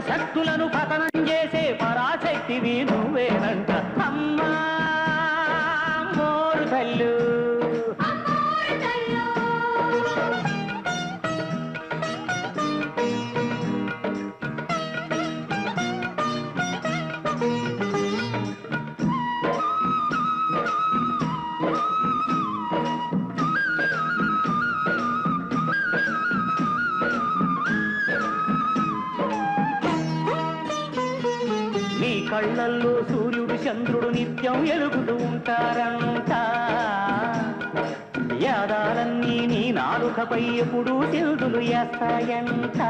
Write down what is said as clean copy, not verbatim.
శక్తులను పతనం చేసే పరాశక్తివి నువ్వేనంట అమ్మా మోరు తల్లు కళ్ళల్లో సూర్యుడు చంద్రుడు నిత్యం ఎలుగుతూ ఉంటారంట యాదాలన్నీ నీ నాలుకపై ఎప్పుడూ సిల్దులు వేస్తాయంట